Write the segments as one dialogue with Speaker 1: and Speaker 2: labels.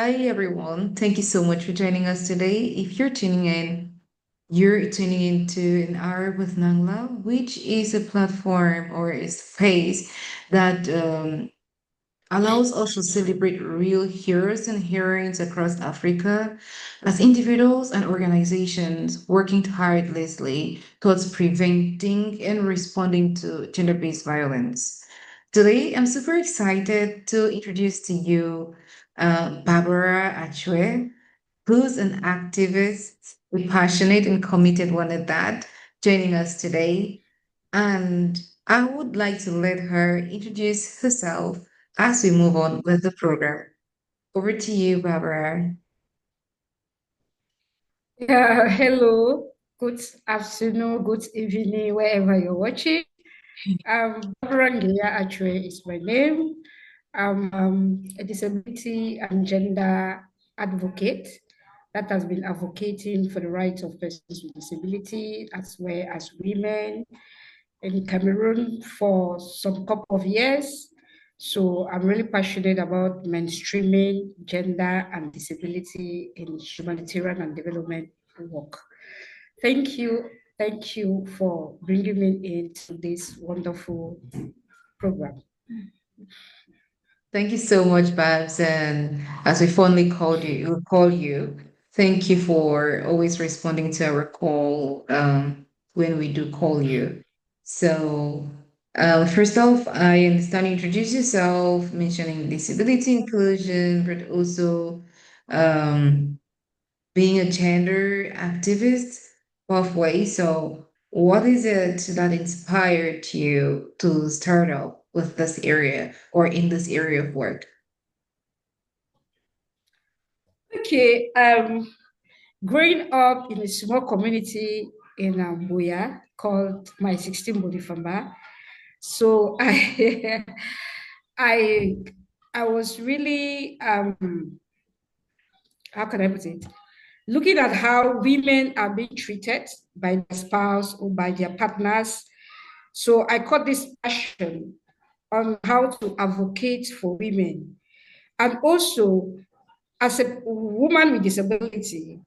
Speaker 1: Hi, everyone. Thank you so much for joining us today. If you're tuning into an hour with Nangla, which is a platform or a space that allows us to celebrate real heroes and heroines across Africa as individuals and organizations working tirelessly towards preventing and responding to gender based violence. Today, I'm super excited to introduce to you Barbara Achwe, who's an activist, a passionate and committed one at that, joining us today. And I would like to let her introduce herself as we move on with the program. Over to you, Barbara.
Speaker 2: Yeah, hello, good afternoon, good evening, wherever you're watching. Barbara Ngeah Achwe is my name. I'm a disability and gender advocate that has been advocating for the rights of persons with disability as well as women in Cameroon for some couple of years. So I'm really passionate about mainstreaming gender and disability in humanitarian and development work. Thank you. Thank you for bringing me into this wonderful program.
Speaker 1: Thank you so much, Babs. And as we fondly call you, thank you for always responding to our call when we do call you. So, first off, I understand you introduce yourself, mentioning disability inclusion, but also um, being a gender activist halfway. So, what is it that inspired you to start off with this area or in this area of work?
Speaker 2: Okay. Growing up in a small community in Buya called my 16 Bodifamba, so I I was really how can I put it? Looking at how women are being treated by their spouse or by their partners. So I caught this passion on how to advocate for women. And also, as a woman with disability,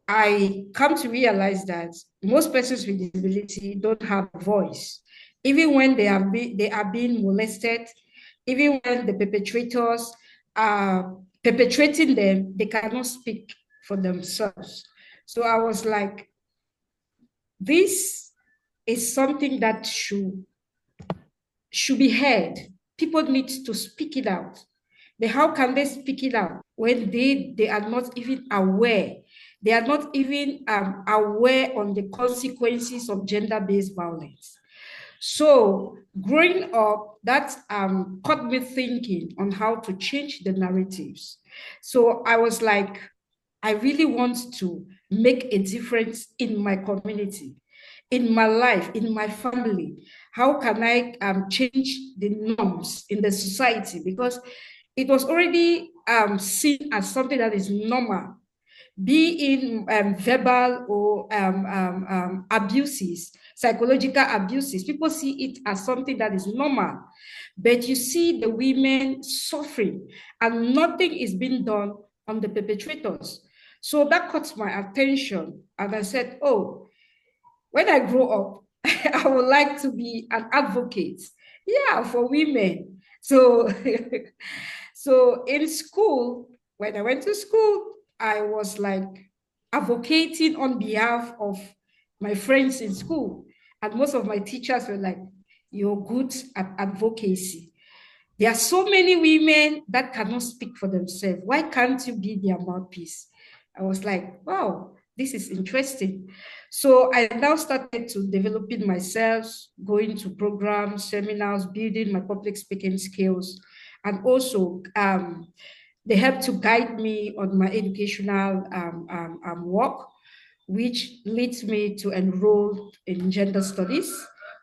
Speaker 2: I come to realize that most persons with disability don't have a voice. Even when they are being molested, even when the perpetrators are perpetrating them, they cannot speak for themselves. So I was like, this is something that should be heard. People need to speak it out. But how can they speak it out when they are not even aware? They are not even aware on the consequences of gender-based violence. So growing up, that got me thinking on how to change the narratives. So I was like, I really want to make a difference in my community, in my life, in my family. How can I change the norms in the society? Because it was already seen as something that is normal, be in verbal or abuses, psychological abuses. People see it as something that is normal. But you see the women suffering and nothing is being done on the perpetrators. So that caught my attention. And I said, oh, when I grow up, I would like to be an advocate. Yeah, for women. So, so in school, when I went to school, I was like advocating on behalf of my friends in school. And most of my teachers were like, you're good at advocacy. There are so many women that cannot speak for themselves. Why can't you be their mouthpiece? I was like, wow, this is interesting. So I now started to developing myself, going to programs, seminars, building my public speaking skills, and also they helped to guide me on my educational work, which leads me to enroll in gender studies,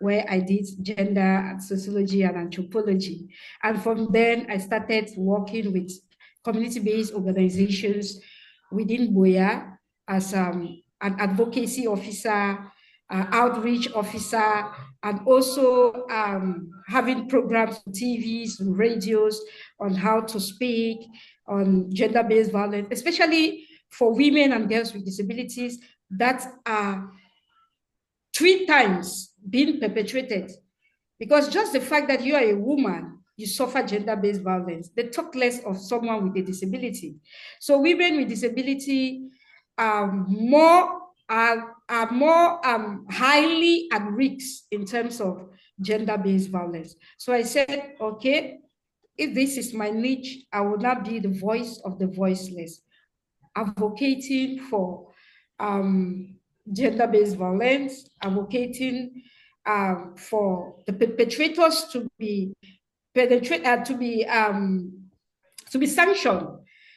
Speaker 2: where I did gender and sociology and anthropology. And from then, I started working with community-based organizations within Boya as an advocacy officer, outreach officer, and also having programs on TVs and radios on how to speak, on gender-based violence, especially for women and girls with disabilities that are 3 times being perpetrated. Because just the fact that you are a woman, you suffer gender-based violence. They talk less of someone with a disability. So women with disability are more highly at risk in terms of gender-based violence. So I said, okay, if this is my niche, I will not be the voice of the voiceless, advocating for gender-based violence, advocating for the perpetrators to be to be sanctioned.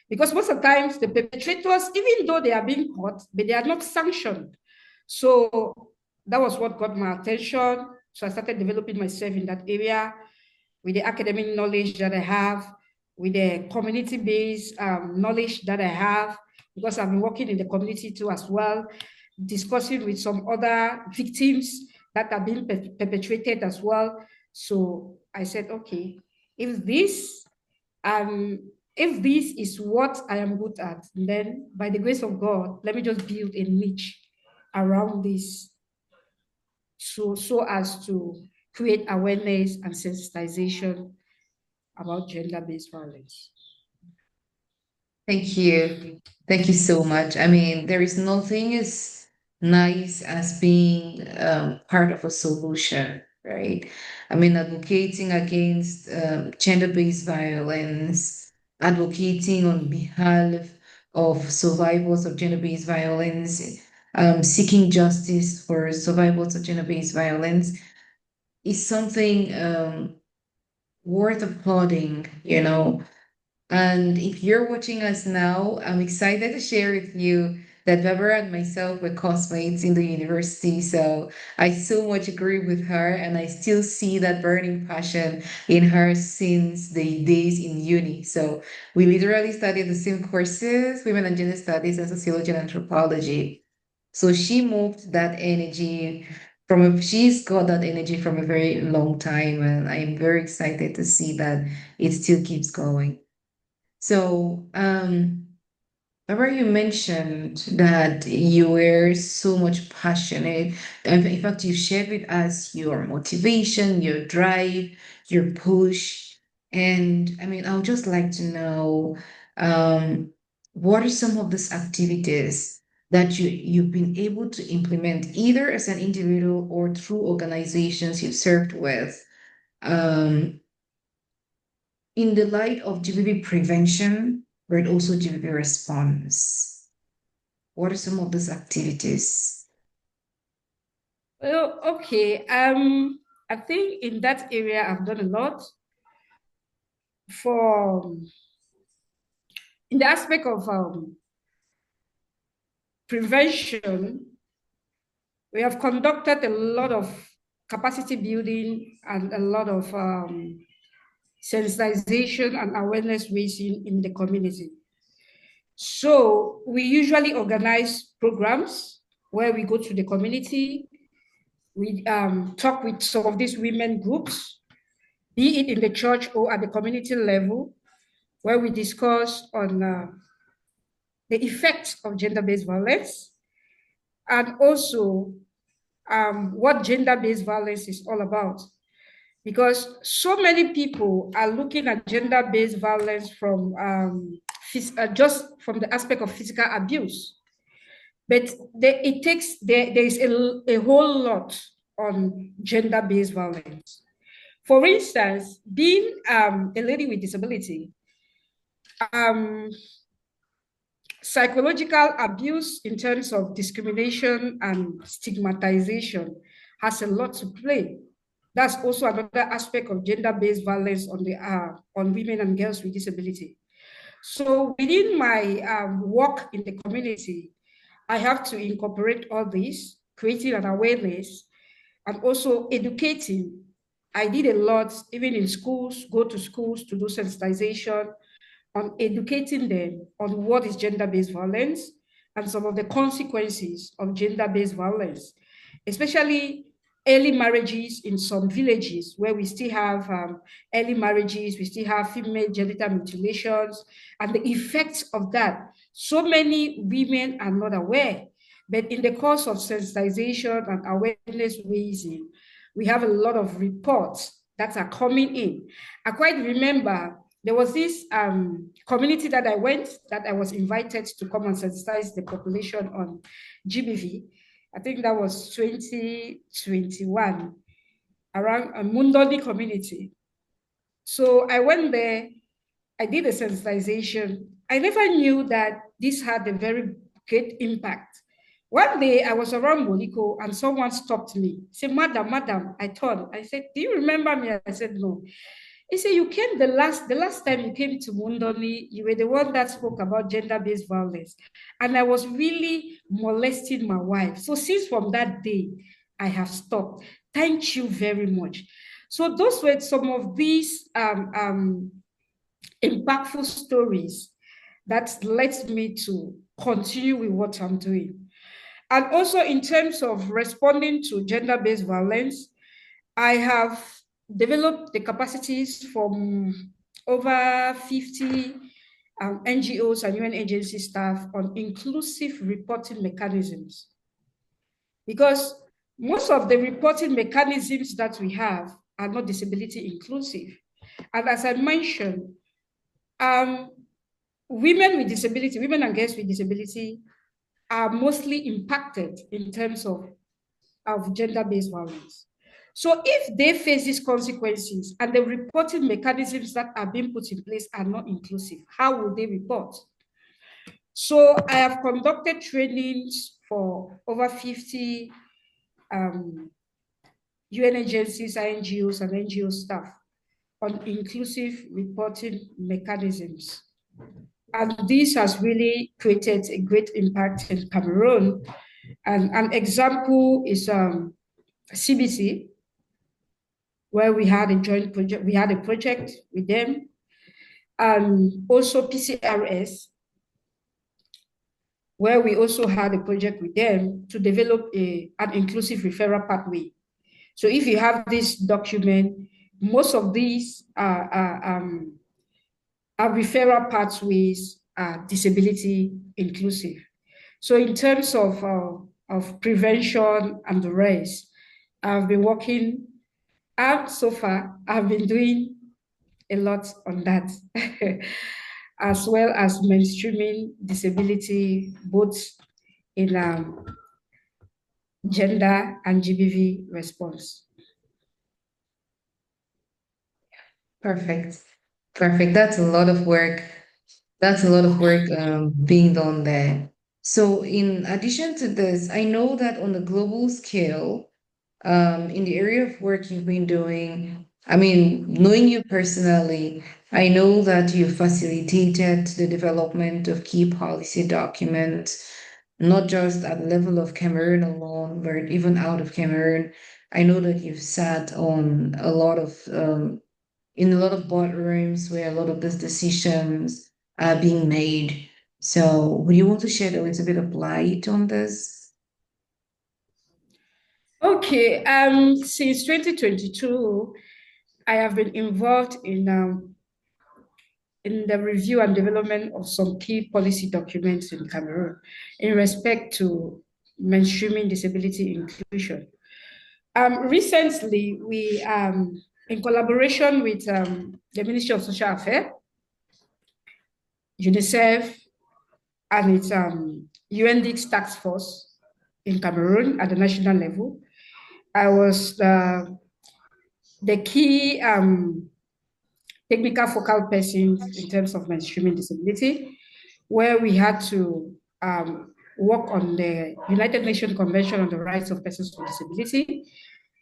Speaker 2: Because most of the times the perpetrators, even though they are being caught, but they are not sanctioned. So that was what got my attention. So I started developing myself in that area with the academic knowledge that I have, with the community-based knowledge that I have, because I've been working in the community too as well, discussing with some other victims that are being perpetrated as well. So I said, okay, if this um, if this is what I am good at, then by the grace of God, let me just build a niche around this so as to create awareness and sensitization about gender-based violence.
Speaker 1: Thank you. Thank you so much. I mean, there is nothing as nice as being part of a solution, right? I mean, advocating against gender-based violence, advocating on behalf of survivors of gender-based violence, seeking justice for survivors of gender-based violence is something worth applauding, you know. And if you're watching us now, I'm excited to share with you that Barbara and myself were classmates in the university. So I so much agree with her, and I still see that burning passion in her since the days in uni. So we literally studied the same courses, women and gender studies and sociology and anthropology. So she moved that energy she's got that energy from a very long time, and I'm very excited to see that it still keeps going. So, remember you mentioned that you were so much passionate. In fact, you shared with us your motivation, your drive, your push. And I mean, I would just like to know, what are some of these activities that you've been able to implement either as an individual or through organizations you've served with? Um, in the light of GBV prevention, but also GBV response, what are some of those activities?
Speaker 2: Well, okay. I think in that area I've done a lot for in the aspect of prevention. We have conducted a lot of capacity building and a lot of sensitization and awareness raising in the community. So we usually organize programs where we go to the community, we talk with some of these women groups, be it in the church or at the community level, where we discuss on the effects of gender-based violence and also what gender-based violence is all about. Because so many people are looking at gender-based violence from just from the aspect of physical abuse. But there is a whole lot on gender-based violence. For instance, being a lady with disability, um, psychological abuse in terms of discrimination and stigmatization has a lot to play. That's also another aspect of gender-based violence on women and girls with disability. So within my work in the community, I have to incorporate all this, creating an awareness and also educating. I did a lot, even in schools, go to schools to do sensitization, on educating them on what is gender-based violence and some of the consequences of gender-based violence, especially early marriages in some villages where we still have early marriages, we still have female genital mutilations, and the effects of that. So many women are not aware, but in the course of sensitization and awareness raising, we have a lot of reports that are coming in. I quite remember there was this community that I was invited to come and sensitize the population on GBV. I think that was 2021, around a Mundodi community. So I went there, I did a sensitization. I never knew that this had a very great impact. One day I was around Moliko and someone stopped me. Said, Madam, I turned. I said, do you remember me? I said, no. He said, you came the last time you came to Mundoni, you were the one that spoke about gender-based violence. And I was really molesting my wife. So since from that day, I have stopped. Thank you very much. So those were some of these impactful stories that led me to continue with what I'm doing. And also in terms of responding to gender-based violence, I have developed the capacities from over 50 NGOs and UN agency staff on inclusive reporting mechanisms. Because most of the reporting mechanisms that we have are not disability inclusive. And as I mentioned, women with disability, women and girls with disability are mostly impacted in terms of gender-based violence. So if they face these consequences and the reporting mechanisms that are being put in place are not inclusive, how will they report? So I have conducted trainings for over 50 UN agencies, NGOs, and NGO staff on inclusive reporting mechanisms. And this has really created a great impact in Cameroon. And an example is CBC, where we had a joint project, we had a project with them, and also PCRS, where we also had a project with them to develop an inclusive referral pathway. So if you have this document, most of these are referral pathways are disability inclusive. So in terms of prevention and the rest, I've been working, and so far I've been doing a lot on that, as well as mainstreaming disability, both in gender and GBV response.
Speaker 1: Perfect. Perfect. That's a lot of work. That's a lot of work being done there. So, in addition to this, I know that on a global scale, in the area of work you've been doing, I mean, knowing you personally, I know that you facilitated the development of key policy documents, not just at the level of Cameroon alone, but even out of Cameroon. I know that you've sat on a lot of in a lot of boardrooms where a lot of these decisions are being made. So, would you want to shed a little bit of light on this?
Speaker 2: Okay, since 2022, I have been involved in the review and development of some key policy documents in Cameroon in respect to mainstreaming disability inclusion. Recently, we, in collaboration with the Ministry of Social Affairs, UNICEF, and its UNDIX task force in Cameroon at the national level, I was the key technical focal person in terms of mainstreaming disability, where we had to work on the United Nations Convention on the Rights of Persons with Disability.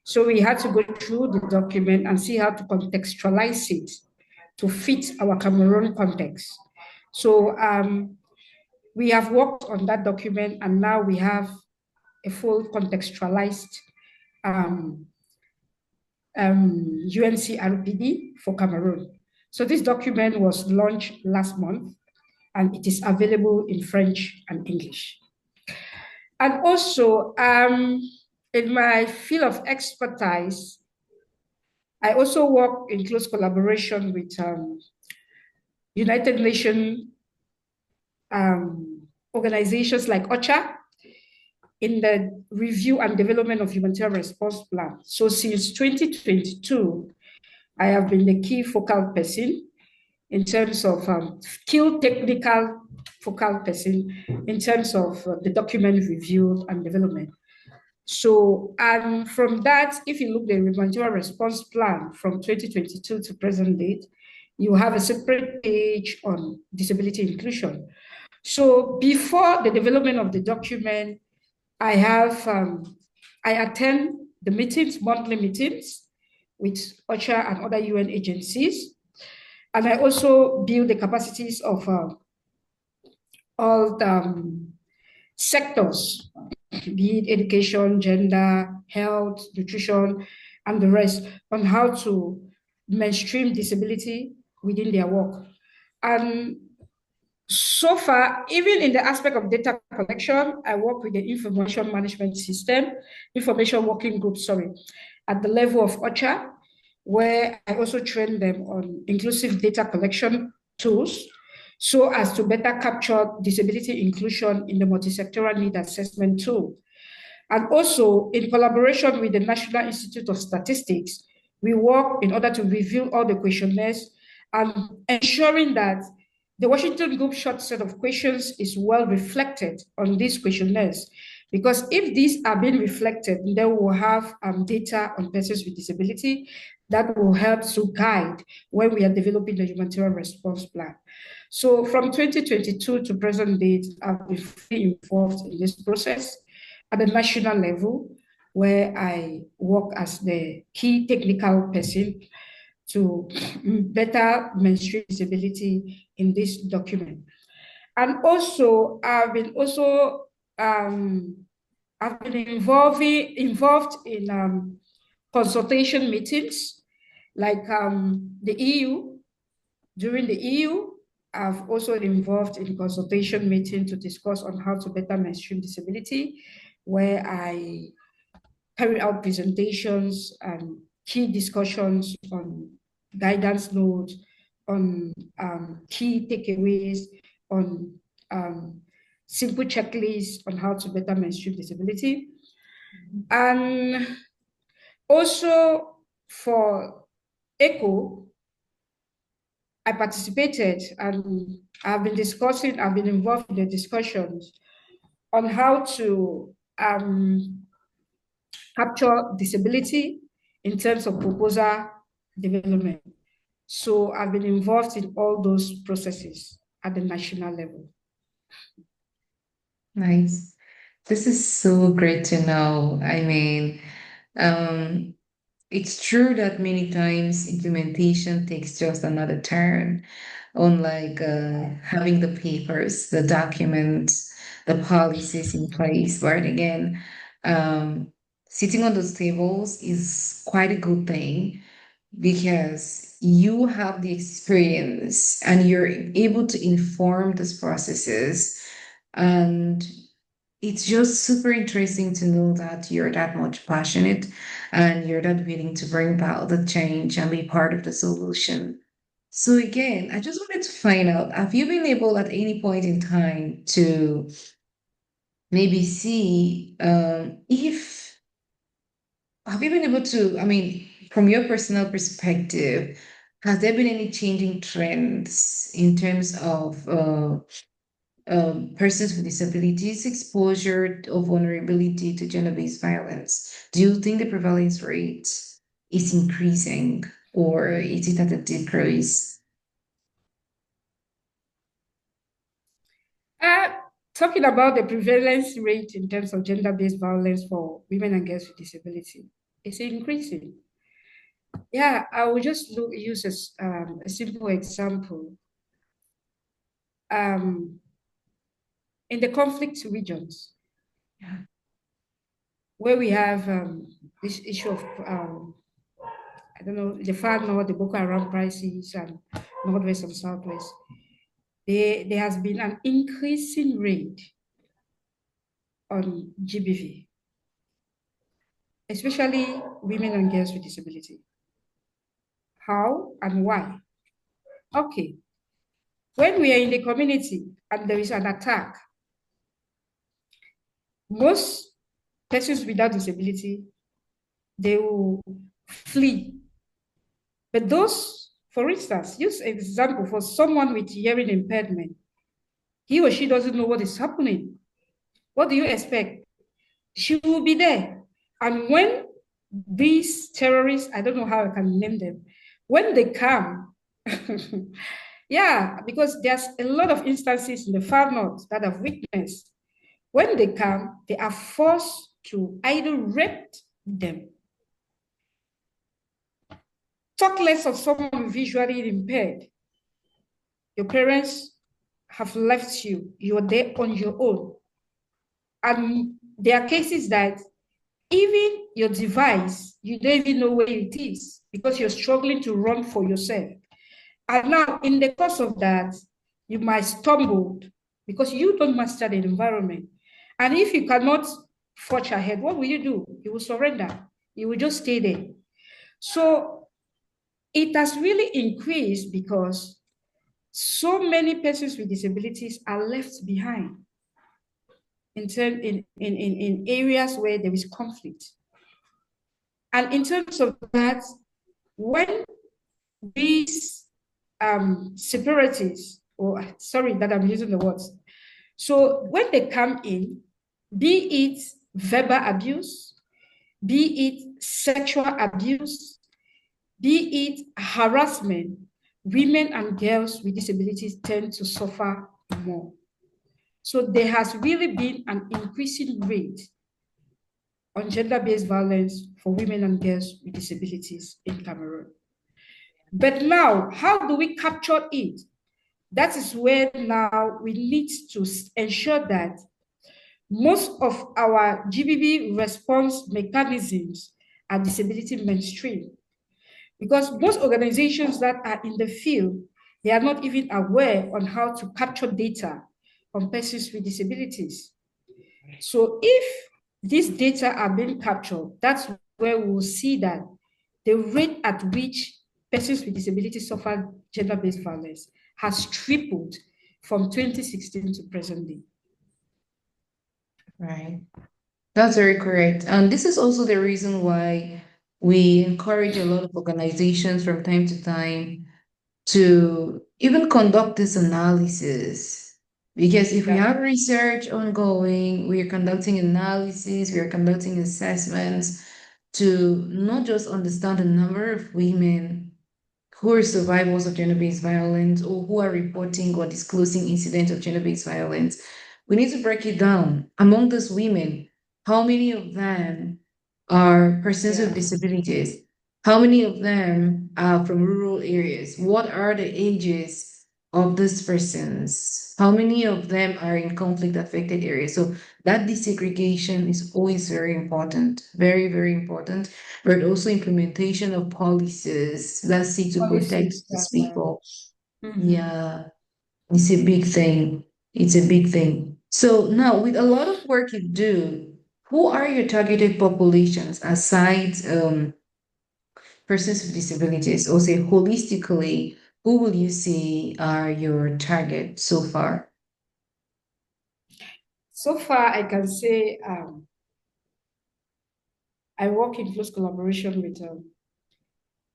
Speaker 2: So we had to go through the document and see how to contextualize it to fit our Cameroon context. So we have worked on that document, and now we have a full contextualized UNCRPD for Cameroon. So this document was launched last month, and it is available in French and English. And also, In my field of expertise, I also work in close collaboration with United Nations organizations like OCHA in the review and development of humanitarian response plan. So since 2022, I have been the key focal person in terms of skilled technical focal person in terms of the document review and development. So, and from that, if you look at the humanitarian response plan from 2022 to present date, you have a separate page on disability inclusion. So before the development of the document, I have I attend the meetings, monthly meetings with OCHA and other UN agencies, and I also build the capacities of all the sectors, be it education, gender, health, nutrition, and the rest, on how to mainstream disability within their work. And so far, even in the aspect of data collection, I work with the information management system, information working group, sorry, at the level of OCHA, where I also train them on inclusive data collection tools so as to better capture disability inclusion in the multisectoral need assessment tool. And also, in collaboration with the National Institute of Statistics, we work in order to review all the questionnaires and ensuring that the Washington Group short set of questions is well reflected on these questionnaires. Because if these are being reflected, then we'll have data on persons with disability that will help to guide when we are developing the humanitarian response plan. So from 2022 to present date, I've been fully involved in this process at the national level, where I work as the key technical person to better mainstream disability in this document. And also, I've been involved in consultation meetings, like the EU. During the EU, I've also involved in consultation meeting to discuss on how to better mainstream disability, where I carry out presentations and key discussions on guidance notes, on key takeaways, on simple checklists on how to better mainstream disability. And also for ECHO, I participated and I've been involved in the discussions on how to capture disability in terms of proposal development. So I've been involved in all those processes at the national level.
Speaker 1: Nice. This is so great to know. I mean, um, it's true that many times implementation takes just another turn, unlike having the papers, the documents, the policies in place. But again, um, sitting on those tables is quite a good thing because you have the experience and you're able to inform those processes. And it's just super interesting to know that you're that much passionate and you're that willing to bring about the change and be part of the solution. So again, I just wanted to find out, have you been able at any point in time to maybe see if have you been able to, I mean, from your personal perspective, has there been any changing trends in terms of persons with disabilities exposure or vulnerability to gender-based violence? Do you think the prevalence rate is increasing or is it at a decrease?
Speaker 2: Uh, Talking about the prevalence rate in terms of gender-based violence for women and girls with disability, it's increasing. Yeah, I will just use a simple example. In the conflict regions,
Speaker 1: Yeah.
Speaker 2: where we have this issue of, I don't know, the far north, the Boko Haram crisis, and northwest and southwest, there has been an increasing rate on GBV. especially women and girls with disability. How and why? Okay, when we are in the community and there is an attack, most persons without disability, they will flee. But those, for instance, use example for someone with hearing impairment, he or she doesn't know what is happening. What do you expect? She will be there. And when these terrorists, I don't know how I can name them, when they come, yeah, because there's a lot of instances in the far north that I've witnessed. When they come, they are forced to either rape them. Talk less of someone visually impaired. Your parents have left you. You're there on your own. And there are cases that even your device, you don't even know where it is because you're struggling to run for yourself. And now, in the course of that, you might stumble because you don't master the environment. And if you cannot forge ahead, what will you do? You will surrender. You will just stay there. So it has really increased because so many persons with disabilities are left behind in areas where there is conflict. And in terms of that, when these separatists, or sorry that I'm using the words, so when they come in, be it verbal abuse, be it sexual abuse, be it harassment, women and girls with disabilities tend to suffer more. So there has really been an increasing rate on gender-based violence for women and girls with disabilities in Cameroon. But now, how do we capture it? That is where now we need to ensure that most of our GBV response mechanisms are disability mainstream. Because most organizations that are in the field, they are not even aware on how to capture data on persons with disabilities. So if these data are being captured, that's where we will see that the rate at which persons with disabilities suffer gender-based violence has tripled from 2016 to present day.
Speaker 1: Right. That's very correct. And this is also the reason why we encourage a lot of organizations from time to time to even conduct this analysis. Because if we
Speaker 2: Yeah,
Speaker 1: have research ongoing, we are conducting analysis, we are conducting assessments to not just understand the number of women who are survivors of gender-based violence or who are reporting or disclosing incidents of gender-based violence, we need to break it down. Among those women, how many of them are persons with
Speaker 2: yeah,
Speaker 1: disabilities? How many of them are from rural areas? What are the ages of these persons? How many of them are in conflict affected areas? So that desegregation is always very important, very, very important, but also implementation of policies that seek to protect
Speaker 2: policies.
Speaker 1: these people.
Speaker 2: Mhm.
Speaker 1: Yeah, it's a big thing. It's a big thing. So now, with a lot of work you do, who are your targeted populations aside persons with disabilities, or say holistically, who will you say are your target so far?
Speaker 2: So far, I can say I work in close collaboration with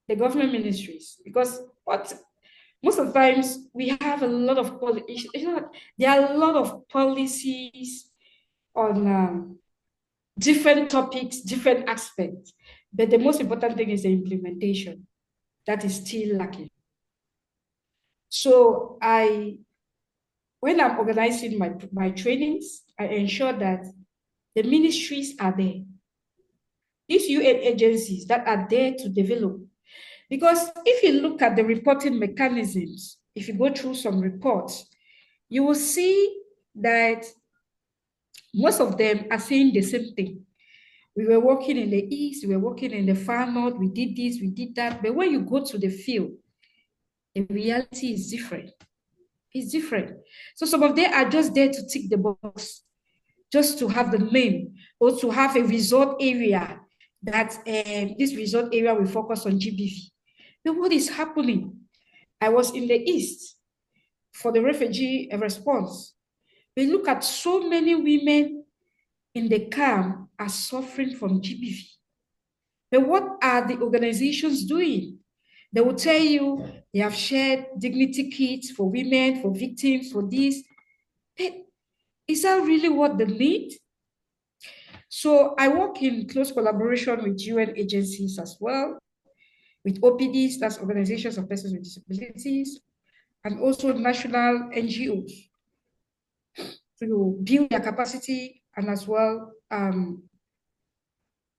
Speaker 2: the government ministries because what most of the times we have a lot of there are a lot of policies on different topics, different aspects, but the most important thing is the implementation that is still lacking. So when I'm organizing my trainings, I ensure that the ministries are there. These UN agencies that are there to develop. Because if you look at the reporting mechanisms, if you go through some reports, you will see that most of them are saying the same thing. We were working in the east, we were working in the far north, we did this, we did that. But when you go to the field, the reality is different. It's different. So some of them are just there to tick the box, just to have the name or to have a resort area. that this resort area will focus on GBV. But what is happening? I was in the East for the refugee response. We look at so many women in the camp are suffering from GBV. But what are the organizations doing? They will tell you they have shared dignity kits for women, for victims, for this. But is that really what they need? So I work in close collaboration with UN agencies as well, with OPDs, that's Organizations of Persons with Disabilities, and also national NGOs to build their capacity and as well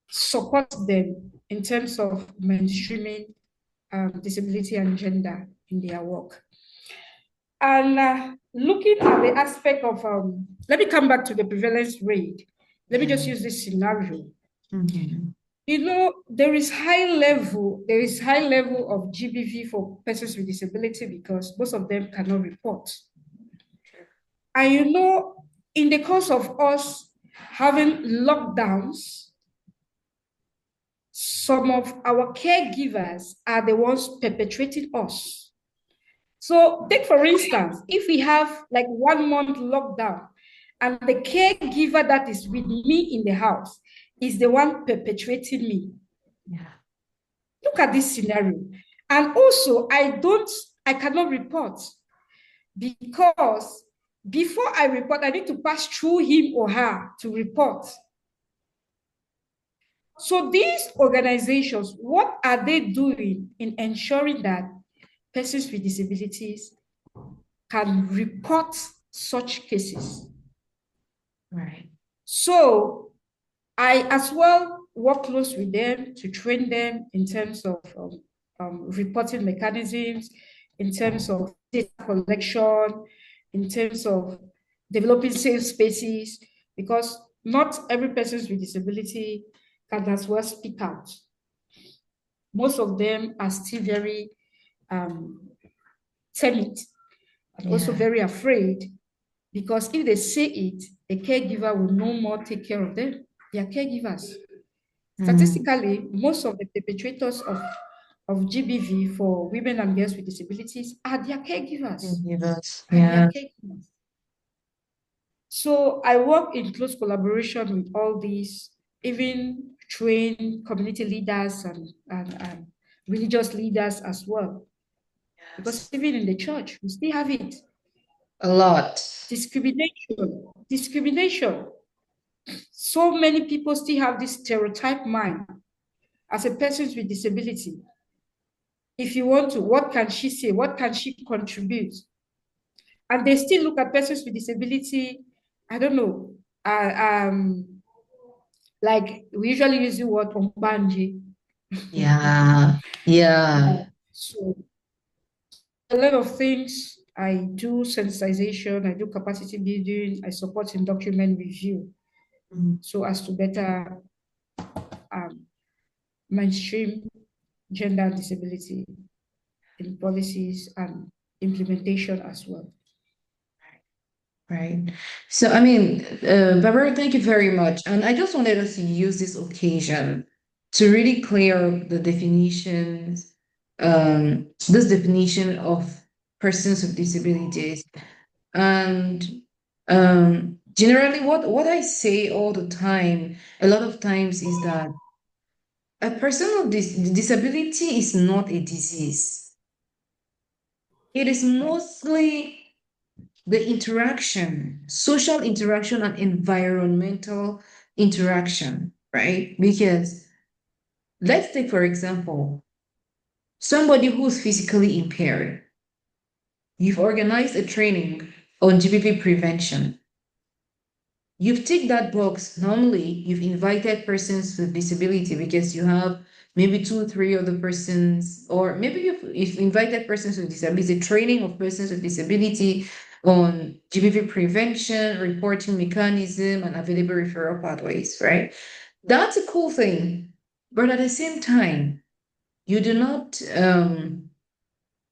Speaker 2: support them in terms of mainstreaming disability and gender in their work. And looking at the aspect of, let me come back to the prevalence rate. Let me just use this scenario.
Speaker 1: Mhm.
Speaker 2: You know, there is high level of GBV for persons with disability because most of them cannot report. And you know, in the course of us having lockdowns, some of our caregivers are the ones perpetrating us. So take for instance, if we have like 1 month lockdown and the caregiver that is with me in the house is the one perpetrating me.
Speaker 1: Yeah.
Speaker 2: Look at this scenario. And also, I cannot report because before I report, I need to pass through him or her to report. So these organizations, what are they doing in ensuring that persons with disabilities can report such cases?
Speaker 1: Right.
Speaker 2: So I as well work close with them to train them in terms of reporting mechanisms, in terms of data collection, in terms of developing safe spaces, because not every person with disability can as well speak out. Most of them are still very timid and also
Speaker 1: Yeah.
Speaker 2: very afraid because if they say it, the caregiver will no more take care of them. They are caregivers.
Speaker 1: Mm.
Speaker 2: Statistically, most of the perpetrators of GBV for women and girls with disabilities are their caregivers.
Speaker 1: Give us.
Speaker 2: Are their
Speaker 1: Yeah.
Speaker 2: caregivers. So I work in close collaboration with all these, even train community leaders and religious leaders as well. Because
Speaker 1: Yes.
Speaker 2: even in the church, we still have it.
Speaker 1: A lot.
Speaker 2: Discrimination. So many people still have this stereotype mind as a person with disability. If you want to, what can she say? What can she contribute? And they still look at persons with disability, I don't know, like we usually use the word umbanji.
Speaker 1: Yeah. Yeah.
Speaker 2: So a lot of things I do sensitization, I do capacity building, I support in document review
Speaker 1: Mhm.
Speaker 2: so as to better um, mainstream gender and disability in policies and implementation as well.
Speaker 1: Right. So, I mean, Barbara, thank you very much. And I just wanted us to use this occasion to really clear up the definitions, this definition of persons with disabilities. And generally, what I say all the time, a lot of times, is that a person with disability is not a disease. It is
Speaker 2: Right.
Speaker 1: mostly the interaction, social interaction, and environmental interaction, right? Because let's take, for example, somebody who's physically impaired. You've organized a training on GBV prevention. You've ticked that box. Normally, you've invited persons with disability because you have maybe two, three other persons, or maybe you've invited persons with disability, training of persons with disability on GBV prevention, reporting mechanism, and available referral pathways, right? That's a cool thing. But at the same time, you do not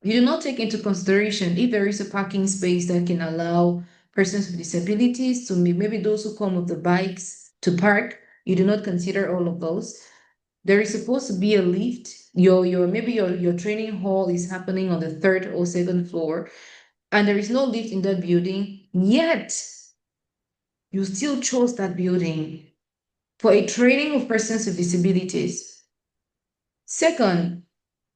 Speaker 1: you do not take into consideration if there is a parking space that can allow persons with disabilities to maybe those who come with the bikes to park. You do not consider all of those. there is supposed to be a lift. Your training hall is happening on the third or second floor, and there is no lift in that building, yet you still chose that building for a training of persons with disabilities. Second,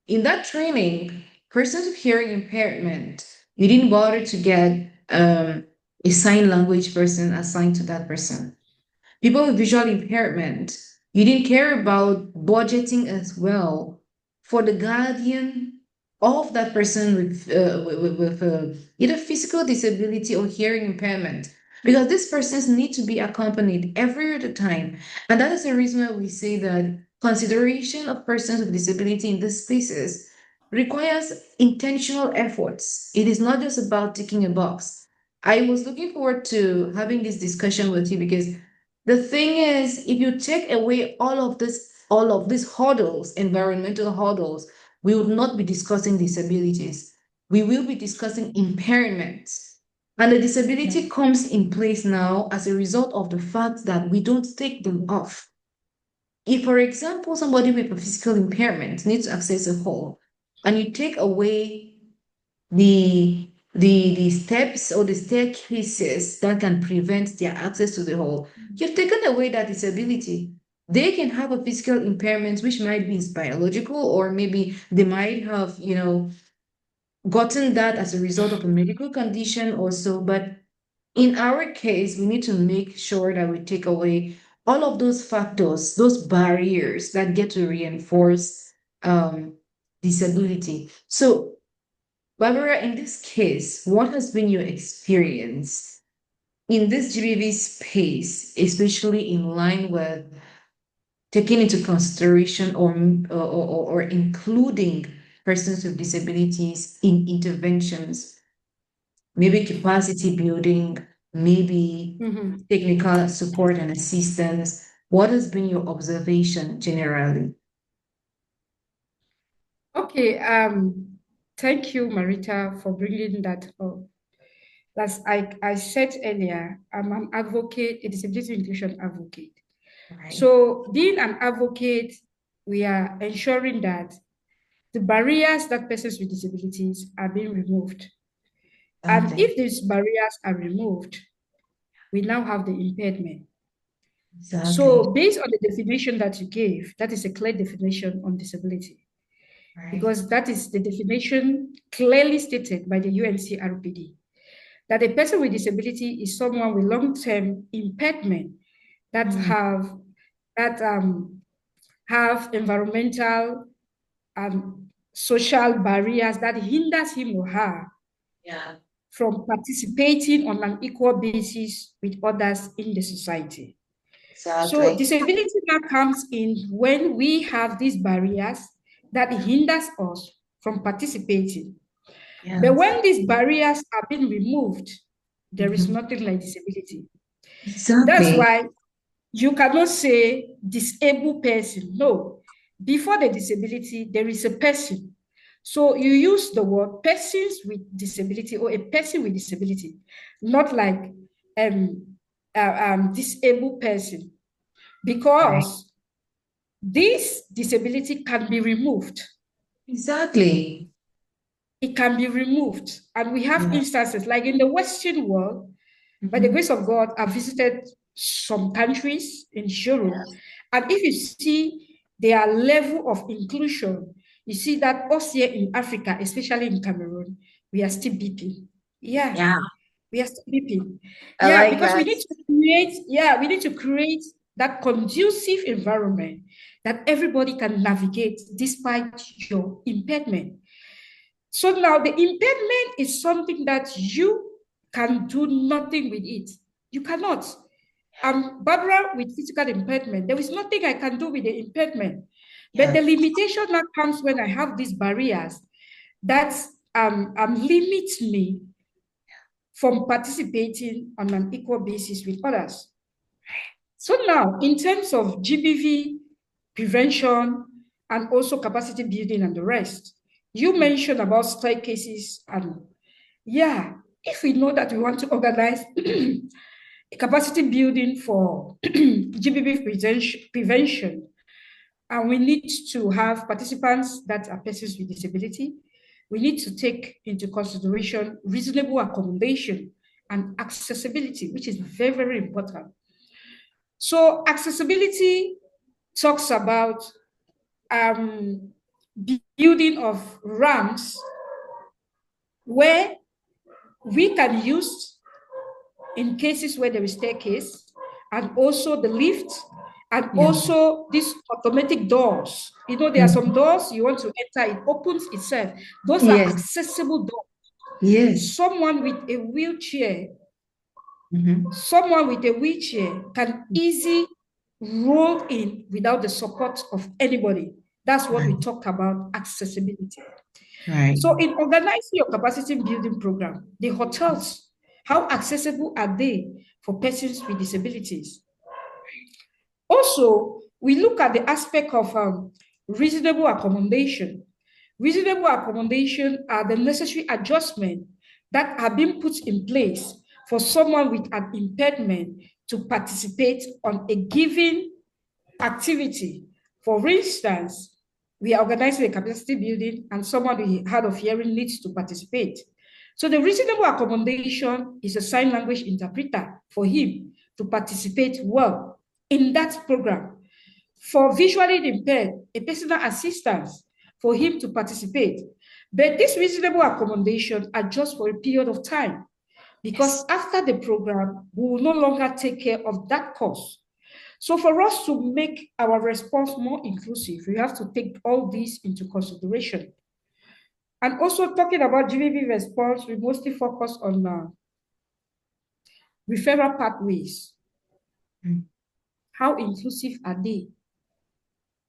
Speaker 1: in that training, persons with hearing impairment, you didn't bother to get a sign language person assigned to that person. People with visual impairment, you didn't care about budgeting as well for the guardian of that person with either physical disability or hearing impairment, because these persons need to be accompanied every other time. And that is the reason why we say that consideration of persons with disability in these spaces requires intentional efforts. It is not just about ticking a box. I was looking forward to having this discussion with you because the thing is, if you take away all of these hurdles, environmental hurdles, we would not be discussing disabilities. We will be discussing impairments. And the disability comes in place now as a result of the fact that we don't take them off. If, for example, somebody with a physical impairment needs to access a hall, and you take away the steps or the staircases that can prevent their access to the hall, you've taken away that disability. They can have a physical impairment which might be biological, or maybe they might have, gotten that as a result of a medical condition or so. But in our case, we need to make sure that we take away all of those factors, those barriers that get to reinforce um, disability. So Barbara, in this case, what has been your experience in this GBV space, especially in line with taking into consideration or including persons with disabilities in interventions, maybe capacity building, maybe
Speaker 2: Mhm.
Speaker 1: technical support and assistance? What has been your observation generally?
Speaker 2: Okay, thank you, Marita, for bringing that up. As I said earlier, I'm an advocate, a disability inclusion advocate.
Speaker 1: Right.
Speaker 2: So, being an advocate, we are ensuring that the barriers that persons with disabilities are being removed. And
Speaker 1: Exactly.
Speaker 2: if these barriers are removed, we now have the impairment.
Speaker 1: Exactly.
Speaker 2: So, based on the definition that you gave, that is a clear definition on disability,
Speaker 1: Right.
Speaker 2: because that is the definition clearly stated by the UNCRPD, that a person with disability is someone with long-term impairment that
Speaker 1: Mm,
Speaker 2: that have environmental and social barriers that hinders him or her
Speaker 1: yeah.
Speaker 2: from participating on an equal basis with others in the society. So
Speaker 1: Exactly.
Speaker 2: disability now comes in when we have these barriers that hinders us from participating. But
Speaker 1: Yeah.
Speaker 2: when these barriers are being removed, there is
Speaker 1: Mhm.
Speaker 2: nothing like disability. That's
Speaker 1: Exactly.
Speaker 2: why you cannot say disabled person. No. Before the disability, there is a person. So you use the word persons with disability or a person with disability, not like um, disabled person,
Speaker 1: Right.
Speaker 2: because this disability can be removed.
Speaker 1: Exactly.
Speaker 2: It can be removed. And we have
Speaker 1: Yeah.
Speaker 2: instances like in the Western world, by the
Speaker 1: Mhm.
Speaker 2: grace of God, I visited some countries in Europe. And if you see their level of inclusion, you see that us here in Africa, especially in Cameroon, we are still beeping. Yeah,
Speaker 1: Yeah.
Speaker 2: we are still beeping.
Speaker 1: I
Speaker 2: Yeah,
Speaker 1: like
Speaker 2: because
Speaker 1: that.
Speaker 2: we need to create that conducive environment that everybody can navigate despite your impairment. So now the impairment is something that you can do nothing with it. You cannot. Barbara with physical impairment. There is nothing I can do with the impairment. But
Speaker 1: Yeah.
Speaker 2: the limitation now comes when I have these barriers that limit me from participating on an equal basis with others. So now, in terms of GBV prevention and also capacity building and the rest, you mentioned about staircases and yeah, if we know that we want to organize a capacity building for GBV prevention, And we need to have participants that are persons with disability. We need to take into consideration reasonable accommodation and accessibility, which is very, very important. So accessibility talks about um, building of ramps where we can use in cases where there is staircase, and also the lift, and
Speaker 1: Yeah.
Speaker 2: also these automatic doors. You know, there are some
Speaker 1: Mhm.
Speaker 2: doors you want to enter, it opens itself. Those are
Speaker 1: Yes.
Speaker 2: accessible doors.
Speaker 1: Yes.
Speaker 2: Someone with a wheelchair,
Speaker 1: Mhm.
Speaker 2: can easily roll in without the support of anybody. That's what we
Speaker 1: Right.
Speaker 2: talk about accessibility.
Speaker 1: Right.
Speaker 2: So in organizing your capacity building program, the hotels, how accessible are they for persons with disabilities? Also, we look at the aspect of reasonable accommodation. Reasonable accommodation are the necessary adjustments that are being put in place for someone with an impairment to participate on a given activity. For instance, we are organizing a capacity building and someone with hard of hearing needs to participate. So the reasonable accommodation is a sign language interpreter for him to participate well in that program. For visually impaired, a personal assistance for him to participate. But this reasonable accommodation are just for a period of time, because
Speaker 1: Yes.
Speaker 2: after the program, we will no longer take care of that cost. So for us to make our response more inclusive, we have to take all these into consideration. And also talking about GVB response, we mostly focus on referral pathways.
Speaker 1: Mm.
Speaker 2: How inclusive are they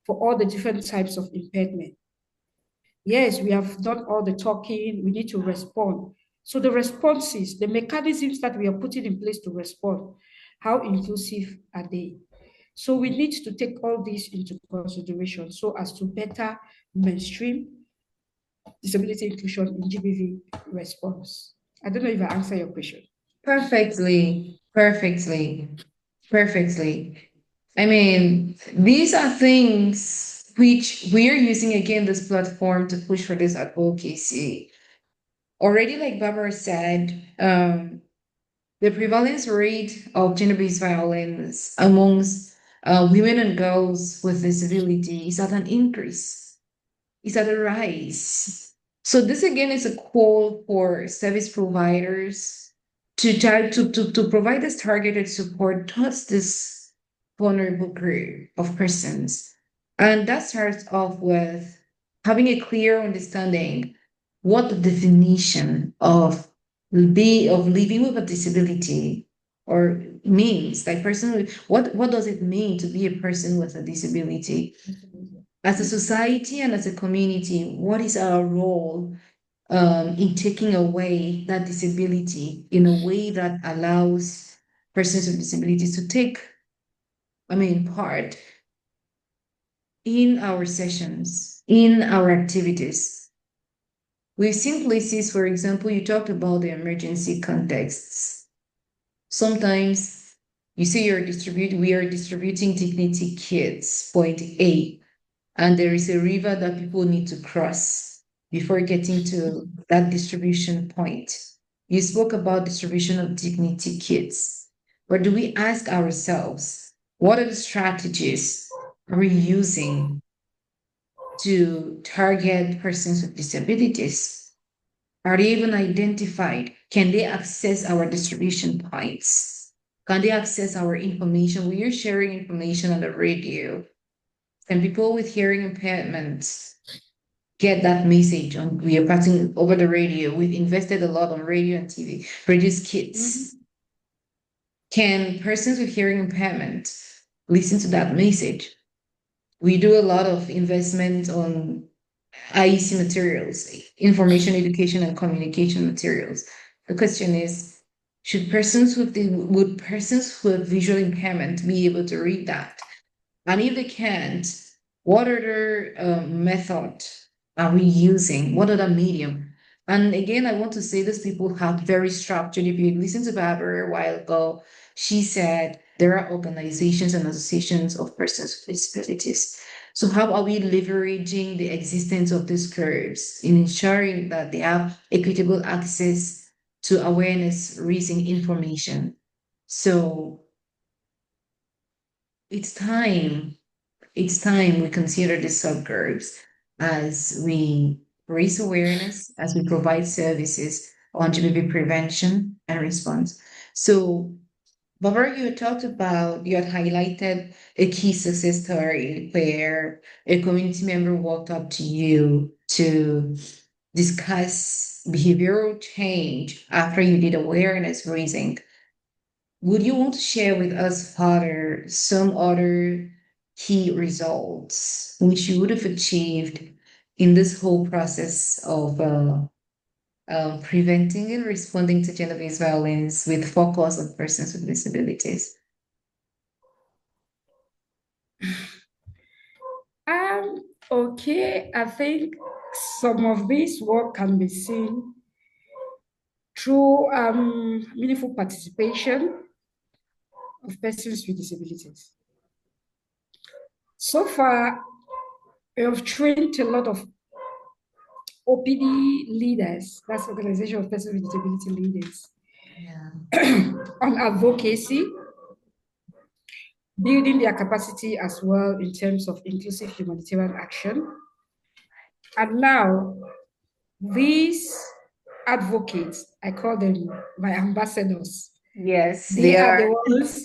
Speaker 2: for all the different types of impairment? Yes, we have done all the talking, we need to respond. So the responses, the mechanisms that we are putting in place to respond, how inclusive are they? So we need to take all these into consideration so as to better mainstream disability inclusion in GBV response. I don't know if I answer your question.
Speaker 1: Perfectly. Perfectly. Perfectly. I mean, these are things which we are using again this platform to push for this advocacy. Already, like Barbara said, the prevalence rate of gender-based violence amongst women and girls with disability is at an increase, is at a rise. So this again is a call for service providers to provide this targeted support towards this vulnerable group of persons. And that starts off with having a clear understanding what the definition of living with a disability or means. Like what does it mean to be a person with a disability? As a society and as a community, what is our role in taking away that disability in a way that allows persons with disabilities to take, part in our sessions, in our activities? We've seen places, for example, you talked about the emergency contexts. Sometimes you say we are distributing dignity kits, point A, and there is a river that people need to cross before getting to that distribution point. You spoke about distribution of dignity kits, but do we ask ourselves, what are the strategies are we using to target persons with disabilities? Are they even identified? Can they access our distribution points? Can they access our information? We are sharing information on the radio. Can people with hearing impairments get that message on we are passing over the radio? We've invested a lot on radio and TV, produce kits.
Speaker 2: Mhm.
Speaker 1: Can persons with hearing impairment listen to that message? We do a lot of investment on IEC materials, information, education, and communication materials. The question is, would persons with visual impairment be able to read that? And if they can't, what other method are we using? What other medium? And again, I want to say these people have very structured. If you listen to Barbara a while ago, she said there are organizations and associations of persons with disabilities. So how are we leveraging the existence of these groups in ensuring that they have equitable access to awareness raising information? So it's time, it's time we consider these subgroups as we raise awareness, as we provide services on GBV prevention and response. So Barbara, you talked about, you had highlighted a key success story where a community member walked up to you to discuss behavioral change after you did awareness raising. Would you want to share with us further some other key results which you would have achieved in this whole process of preventing and responding to gender-based violence with focus on persons with disabilities?
Speaker 2: Um, okay, I think some of this work can be seen through meaningful participation of persons with disabilities. So far, we have trained a lot of OPD leaders, that's Organization of Persons with Disability Leaders,
Speaker 1: Yeah.
Speaker 2: on advocacy, building their capacity as well in terms of inclusive humanitarian action. And now, these advocates, I call them my ambassadors,
Speaker 1: Yes,
Speaker 2: they
Speaker 1: they
Speaker 2: are
Speaker 1: are.
Speaker 2: the ones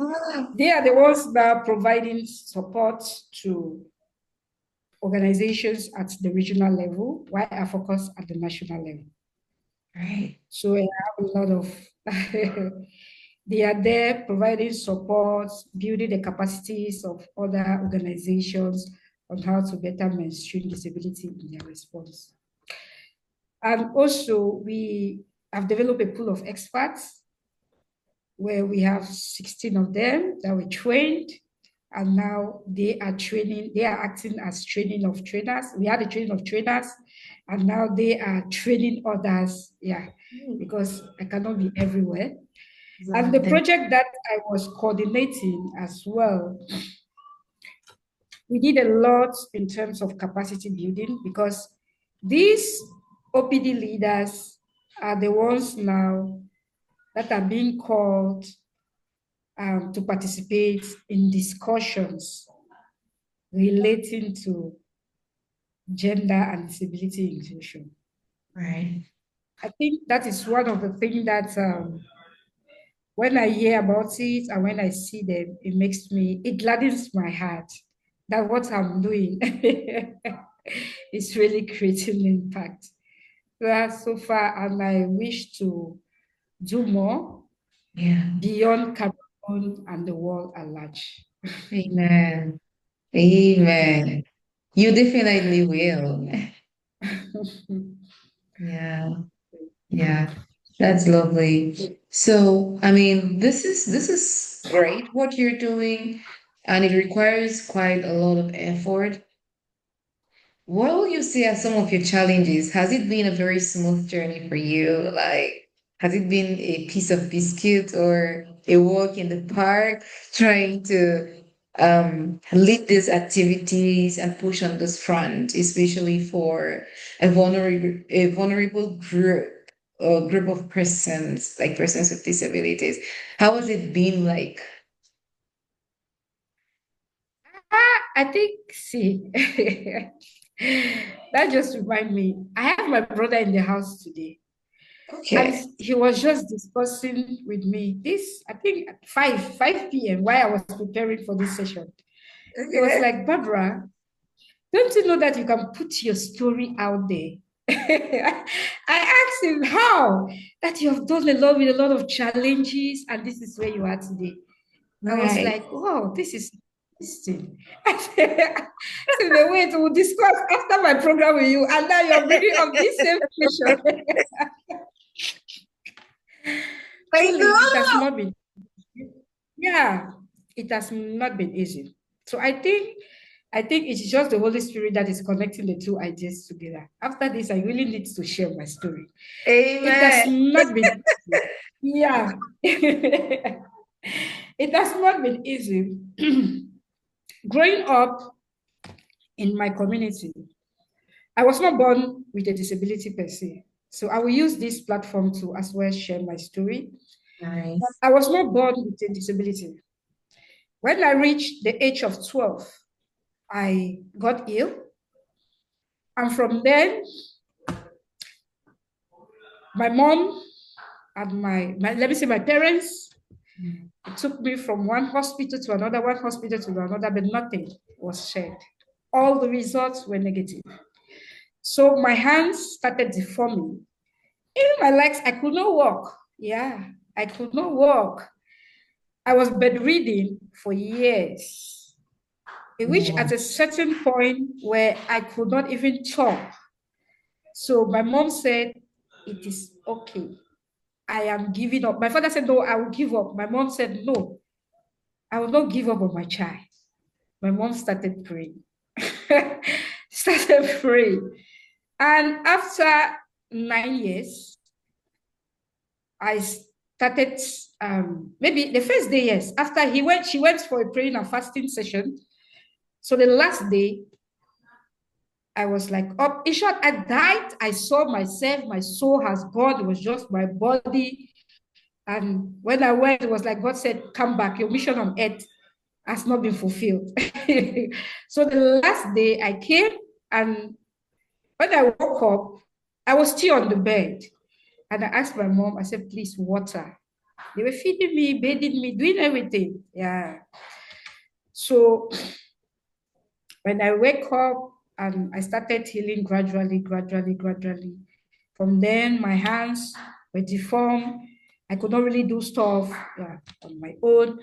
Speaker 1: Ah,
Speaker 2: they are the ones that are providing support to organizations at the regional level, while I focus at the national level.
Speaker 1: right.
Speaker 2: So I have a lot of they are there providing support, building the capacities of other organizations on how to better mainstream disability in their response. And also we have developed a pool of experts where we have 16 of them that we trained, and now they are training, they are acting as training of trainers. We had a training of trainers, and now they are training others. Yeah, because I cannot be everywhere. And the
Speaker 1: Thank
Speaker 2: project that I was coordinating as well, we did a lot in terms of capacity building because these OPD leaders are the ones now that are being called to participate in discussions relating to gender and disability inclusion.
Speaker 1: right.
Speaker 2: I think that is one of the things that when I hear about it and when I see them, it gladdens my heart that what I'm doing is really creating impact. Well, so far, and I wish to do more
Speaker 1: Yeah.
Speaker 2: beyond Cameroon and the world at large.
Speaker 1: Amen. Amen. You definitely will. Yeah. Yeah. That's lovely. So, I mean, this is great what you're doing, and it requires quite a lot of effort. What will you say are some of your challenges? Has it been a very smooth journey for you? Like, has it been a piece of biscuit or a walk in the park trying to lead these activities and push on this front, especially for a vulnerable group or group of persons, like persons with disabilities? How has it been like?
Speaker 2: I think, see, that just remind me. I have my brother in the house today, and
Speaker 1: Okay.
Speaker 2: he was just discussing with me this, I think, at 5 p.m. while I was preparing for this session. He was
Speaker 1: Okay.
Speaker 2: like, Barbara, don't you know that you can put your story out there? I asked him how that you have done a lot with a lot of challenges, and this is where you are today. I was
Speaker 1: Right.
Speaker 2: like, wow, this is interesting. So the way to discuss after my program with you, and now you're bringing up this same question.
Speaker 1: I
Speaker 2: Truly, it has
Speaker 1: know.
Speaker 2: not been, yeah, it has not been easy. So I think it's just the Holy Spirit that is connecting the two ideas together. After this, I really need to share my story. It has
Speaker 1: Amen.
Speaker 2: not been easy. Yeah. It has not been easy. Growing up in my community, I was not born with a disability per se. So I will use this platform to as well share my story.
Speaker 1: Nice.
Speaker 2: I was not born with a disability. When I reached the age of 12, I got ill. And from then, my mom and let me say my parents, it took me from one hospital to another, one hospital to another, but nothing was shared. All the results were negative. So my hands started deforming. Even my legs, I could not walk. Yeah, I could not walk. I was bedridden for years. Which
Speaker 1: Yeah.
Speaker 2: at a certain point where I could not even talk. So my mom said, it is okay. I am giving up. My father said, no, I will give up. My mom said, no, I will not give up on my child. My mom started praying. Started praying. And after 9 years, I started maybe the first day, yes. After she went for a praying and fasting session. So the last day, I was like, up. In short, I died. I saw myself. My soul has gone. It was just my body. And when I went, it was like God said, come back. Your mission on earth has not been fulfilled. So the last day I came, and when I woke up, I was still on the bed. And I asked my mom, I said, please, water. They were feeding me, bathing me, doing everything. Yeah. So when I wake up and I started healing gradually, gradually, gradually. From then, my hands were deformed. I could not really do stuff on my own.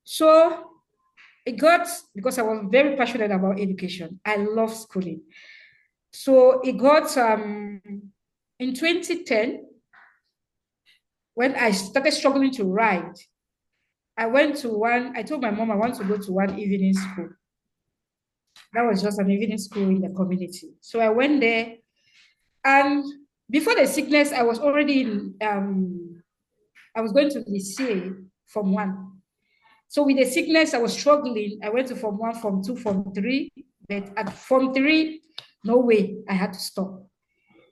Speaker 2: So it got, because I was very passionate about education. I love schooling. So it got in 2010, when I started struggling to write, I told my mom I want to go to one evening school. That was just an evening school in the community. So I went there, and before the sickness, I was already in, I was going to the CA Form 1. So with the sickness, I was struggling. I went to Form 1, Form 2, Form 3, but at Form 3, no way, I had to stop.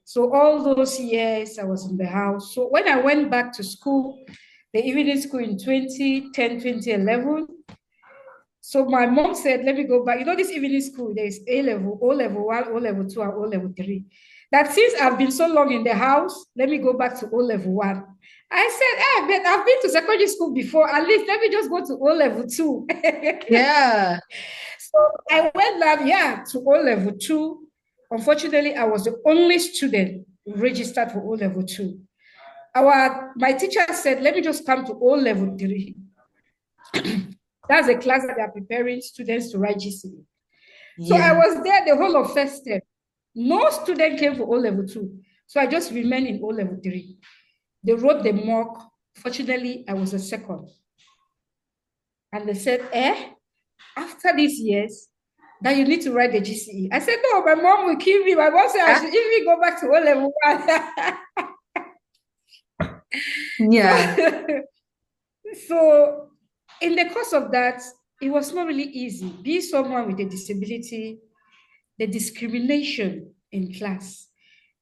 Speaker 2: So all those years, I was in the house. So when I went back to school, the evening school in 2010, 2011, so my mom said, let me go back. You know, this evening school, there is A level, O level 1, O level 2, and O level 3. That since I've been so long in the house, let me go back to O level 1. I said, but I've been to secondary school before. At least let me just go to O level 2.
Speaker 1: Yeah.
Speaker 2: So I went down, to O level 2. Unfortunately, I was the only student registered for O level 2. My teacher said, let me just come to O level 3. That's a class that they are preparing students to write GCE. So I
Speaker 1: Yeah.
Speaker 2: was there the whole of first step. No student came for O level 2. So I just remained in O level 3. They wrote the mock. Fortunately, I was a second. And they said, after these years, that you need to write the GCE. I said, no, my mom will kill me. My mom said I should even go back to O level 1.
Speaker 1: Yeah.
Speaker 2: So in the course of that, it was not really easy. Be someone with a disability, the discrimination in class.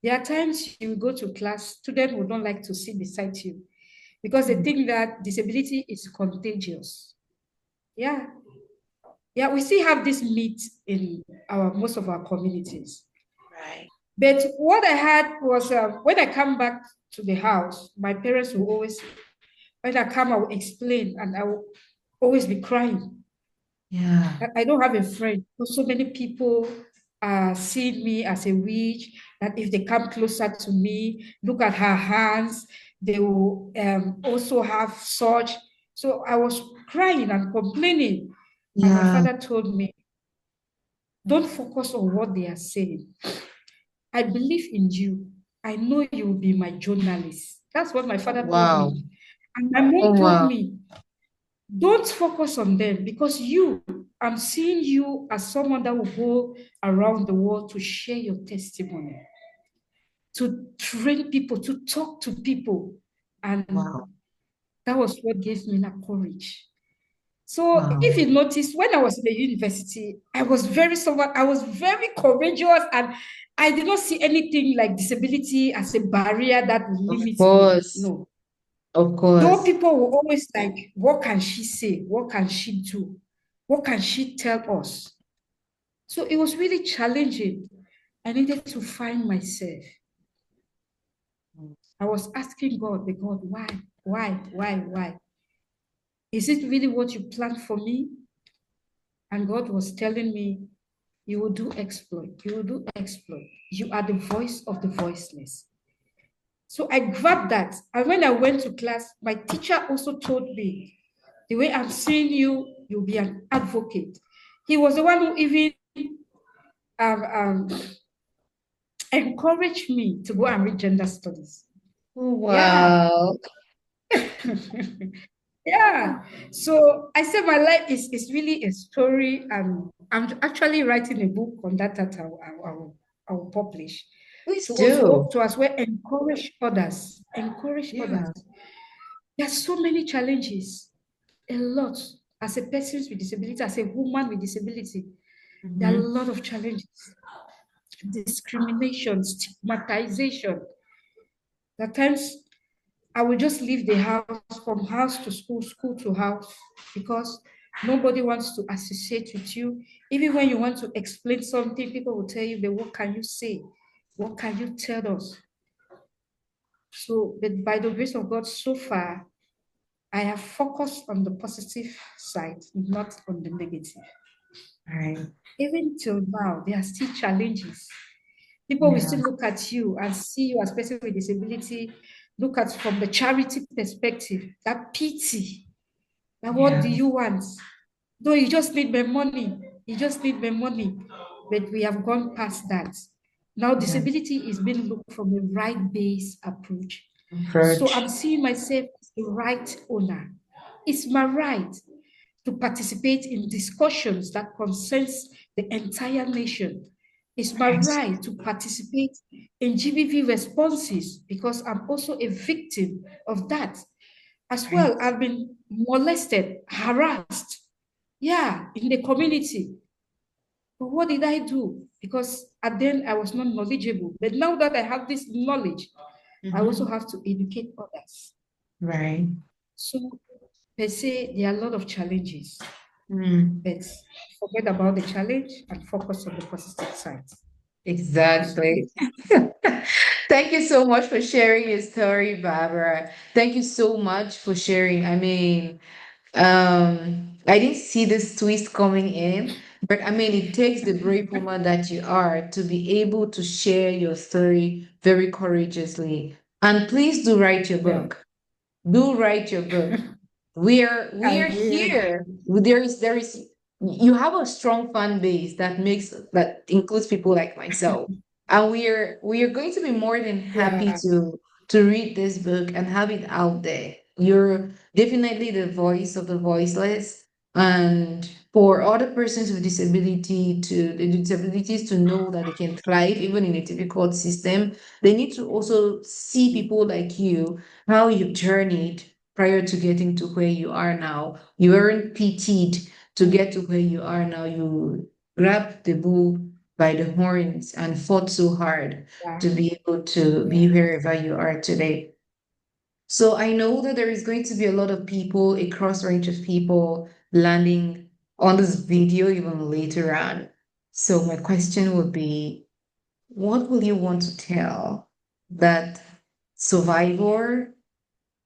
Speaker 2: There are times you go to class, students would not like to sit beside you because they think that disability is contagious. Yeah. Yeah, we still have this myth in most of our communities.
Speaker 1: Right.
Speaker 2: But what I had was when I come back to the house, my parents will always, when I come, I will explain, and I will always be crying.
Speaker 1: Yeah.
Speaker 2: I don't have a friend. So many people see me as a witch, that if they come closer to me, look at her hands, they will also have such. So I was crying and complaining. And my
Speaker 1: Yeah.
Speaker 2: father told me, don't focus on what they are saying. I believe in you. I know you will be my journalist. That's what my father told
Speaker 1: Wow.
Speaker 2: me. And my
Speaker 1: Oh,
Speaker 2: mom told
Speaker 1: wow.
Speaker 2: me, don't focus on them, because I'm seeing you as someone that will go around the world to share your testimony, to train people, to talk to people. And
Speaker 1: Wow.
Speaker 2: that was what gave me that courage. So if
Speaker 1: Wow.
Speaker 2: you notice, when I was in the university, I was very courageous, and I did not see anything like disability as a barrier that
Speaker 1: Of
Speaker 2: limits me.
Speaker 1: course.
Speaker 2: No.
Speaker 1: Of
Speaker 2: Though
Speaker 1: course.
Speaker 2: people will always like, what can she say? What can she do? What can she tell us? So it was really challenging. I needed to find myself. I was asking God, the God, why? Why? Is it really what you planned for me? And God was telling me, you will do exploit. You will do exploit. You are the voice of the voiceless. So I grabbed that. And when I went to class, my teacher also told me, the way I'm seeing you, you'll be an advocate. He was the one who even um, um, encouraged me to go and read gender studies. Yeah.
Speaker 1: Wow.
Speaker 2: Yeah. So I said my life is really a story, and I'm actually writing a book on that I will publish.
Speaker 1: Please do.
Speaker 2: To as well encourage others. Encourage others.
Speaker 1: Yeah.
Speaker 2: There are so many challenges, a lot. As a person with disability, as a woman with disability, there are a
Speaker 1: Mhm.
Speaker 2: lot of challenges. Discrimination, stigmatization. At times I will just leave the house, from house to school, school to house, because nobody wants to associate with you. Even when you want to explain something, people will tell you, but what can you say? What can you tell us? So, but by the grace of God, so far, I have focused on the positive side, not on the negative.
Speaker 1: Right.
Speaker 2: Even till now, there are still challenges. People will
Speaker 1: Yeah.
Speaker 2: still look at you and see you as a person with disability, look at from the charity perspective, that pity. Now, what
Speaker 1: Yeah.
Speaker 2: do you want? No, you just need my money. You just need my money. But we have gone past that. Now,
Speaker 1: Yeah.
Speaker 2: disability is being looked from a right-based approach. So I'm
Speaker 1: Approach.
Speaker 2: seeing myself as the right owner. It's my right to participate in discussions that concerns the entire nation. It's my
Speaker 1: Right.
Speaker 2: right to participate in GBV responses, because I'm also a victim of that. As
Speaker 1: Right.
Speaker 2: well, I've been molested, harassed, yeah, in the community. But what did I do? Because at then I was not knowledgeable. But now that I have this knowledge, I also
Speaker 1: Mhm.
Speaker 2: have to educate others.
Speaker 1: Right.
Speaker 2: So per se, there are a lot of challenges,
Speaker 1: Mm.
Speaker 2: but forget about the challenge and focus on the positive side.
Speaker 1: Exactly. Thank you so much for sharing your story, Barbara. Thank you so much for sharing. I mean, I didn't see this twist coming in, but I mean, it takes the brave woman that you are to be able to share your story very courageously. And please do write your
Speaker 2: Yeah,
Speaker 1: book. Do write your book. We're
Speaker 2: I will.
Speaker 1: here. There is you have a strong fan base that includes people like myself. And we are going to be more than happy
Speaker 2: Yeah,
Speaker 1: to read this book and have it out there. You're definitely the voice of the voiceless. And for other persons with disabilities to know that they can thrive even in a difficult system, they need to also see people like you, how you've journeyed prior to getting to where you are now. You weren't pitied to get to where you are now. You grabbed the bull by the horns and fought so hard
Speaker 2: yeah,
Speaker 1: to be able to be
Speaker 2: yeah,
Speaker 1: wherever you are today. So I know that there is going to be a lot of people, a cross range of people landing on this video even later on. So my question would be, what will you want to tell that survivor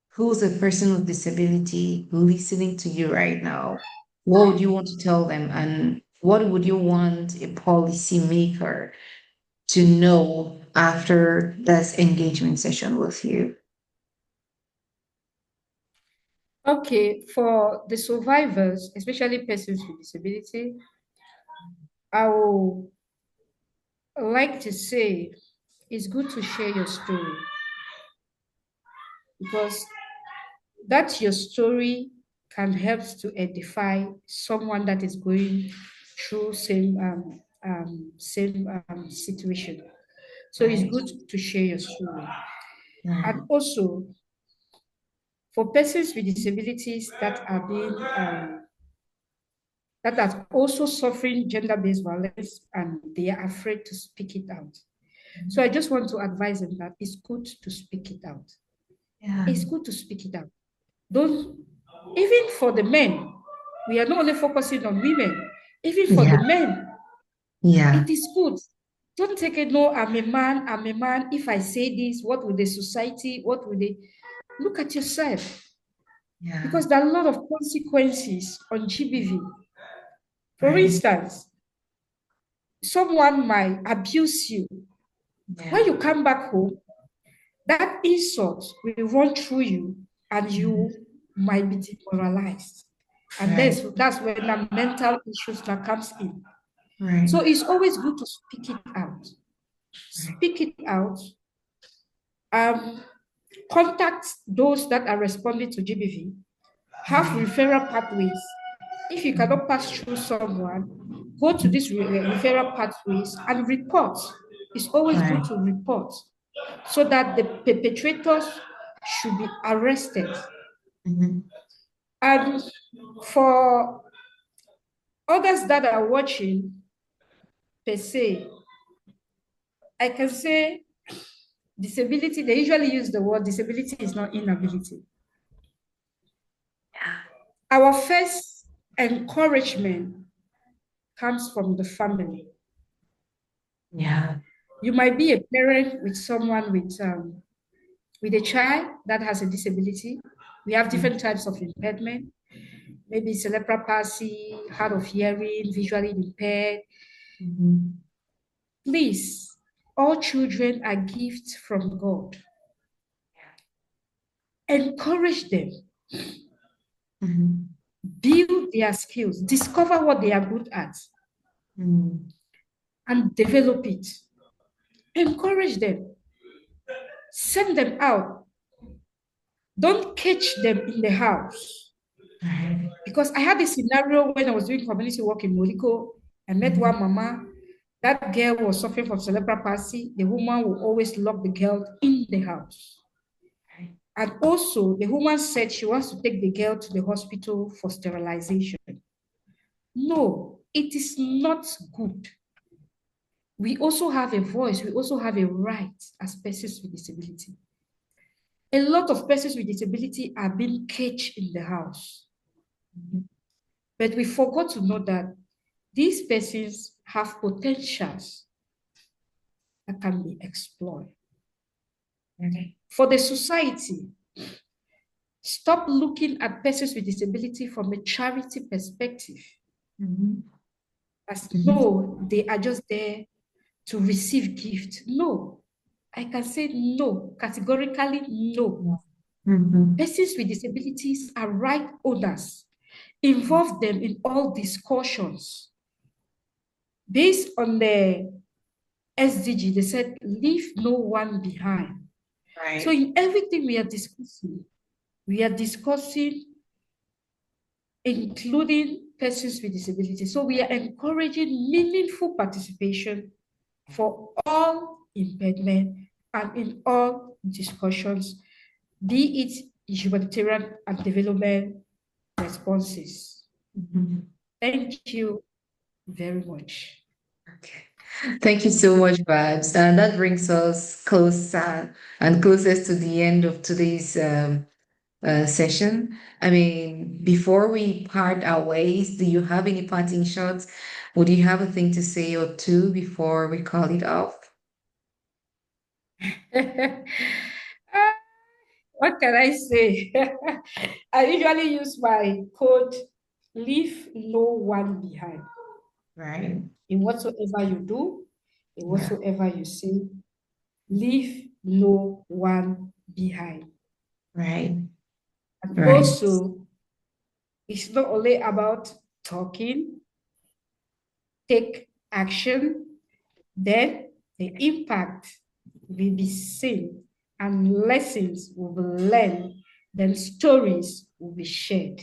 Speaker 1: who's a person with disability listening to you right now? What would you want to tell them? And what would you want a policymaker to know after this engagement session with you?
Speaker 2: okay. For the survivors, especially persons with disability, I would like to say it's good to share your story, because that your story can help to edify someone that is going through same situation. So it's
Speaker 1: Right.
Speaker 2: good to share your story.
Speaker 1: Right.
Speaker 2: And also, for persons with disabilities that are being that are also suffering gender-based violence, and they are afraid to speak it out. So I just want to advise them that it's good to speak it out.
Speaker 1: Yeah.
Speaker 2: It's good to speak it out. Don't, even for the men, we are not only focusing on women, even for
Speaker 1: Yeah.
Speaker 2: the men,
Speaker 1: Yeah.
Speaker 2: it is good. Don't take it, no, I'm a man, I'm a man. If I say this, what will the society, what will they look at yourself?
Speaker 1: Yeah.
Speaker 2: Because there are a lot of consequences on GBV. For
Speaker 1: Right.
Speaker 2: instance, someone might abuse you. When
Speaker 1: Yeah.
Speaker 2: you come back home, that insult will run through you and
Speaker 1: Mhm.
Speaker 2: you might be demoralized. And
Speaker 1: Right.
Speaker 2: that's when the mental issues that comes in.
Speaker 1: Right.
Speaker 2: So it's always good to speak it out.
Speaker 1: Right.
Speaker 2: Speak it out. Um, Contact those that are responding to GBV. Have
Speaker 1: Right.
Speaker 2: referral pathways. If you
Speaker 1: Mhm.
Speaker 2: cannot pass through someone, go to these referral pathways and report. It's always good
Speaker 1: Right.
Speaker 2: to report so that the perpetrators should be arrested.
Speaker 1: Mhm.
Speaker 2: And for others that are watching, per se, I can say disability, they usually use the word disability is not inability.
Speaker 1: Yeah.
Speaker 2: Our first encouragement comes from the family.
Speaker 1: Yeah.
Speaker 2: You might be a parent with someone with a child that has a disability. We have
Speaker 1: Mhm.
Speaker 2: different types of impairment, maybe cerebral palsy, hard of hearing, visually impaired.
Speaker 1: Mhm.
Speaker 2: Please, all children are gifts from God. Encourage them,
Speaker 1: Mhm.
Speaker 2: build their skills, discover what they are good at,
Speaker 1: Mhm.
Speaker 2: and develop it. Encourage them, send them out. Don't catch them in the house.
Speaker 1: Right.
Speaker 2: Because I had a scenario when I was doing community work in Moliko. I met
Speaker 1: Mhm.
Speaker 2: one mama. That girl was suffering from cerebral palsy. The woman will always lock the girl in the house.
Speaker 1: Right.
Speaker 2: And also, the woman said she wants to take the girl to the hospital for sterilization. No, it is not good. We also have a voice, we also have a right as persons with disability. A lot of persons with disability are being caged in the house.
Speaker 1: Mhm.
Speaker 2: But we forgot to know that these persons have potentials that can be explored.
Speaker 1: Right.
Speaker 2: For the society, stop looking at persons with disability from a charity perspective.
Speaker 1: Mhm.
Speaker 2: As
Speaker 1: Mhm.
Speaker 2: no, they are just there to receive gift. No, I can say no, categorically no.
Speaker 1: Yeah. Mhm.
Speaker 2: Persons with disabilities are right owners. Involve them in all discussions. Based on the SDG, they said, leave no one behind. So
Speaker 1: Right.
Speaker 2: in everything we are discussing including persons with disabilities. So we are encouraging meaningful participation for all impairment and in all discussions, be it humanitarian and development responses.
Speaker 1: Mhm.
Speaker 2: Thank you very much.
Speaker 1: Okay. Thank you so much, Babs. And that brings us closer and closest to the end of today's session. I mean, before we part our ways, do you have any parting shots? Would you have a thing to say or two before we call it off?
Speaker 2: Ah, what can I say? I usually use my code leave no one behind.
Speaker 1: Right.
Speaker 2: In whatsoever you do, in
Speaker 1: Yeah.
Speaker 2: whatsoever you say, leave no one behind.
Speaker 1: Right.
Speaker 2: And
Speaker 1: Right.
Speaker 2: also, it's not only about talking, take action, then the impact will be seen and lessons will be learned, then stories will be shared.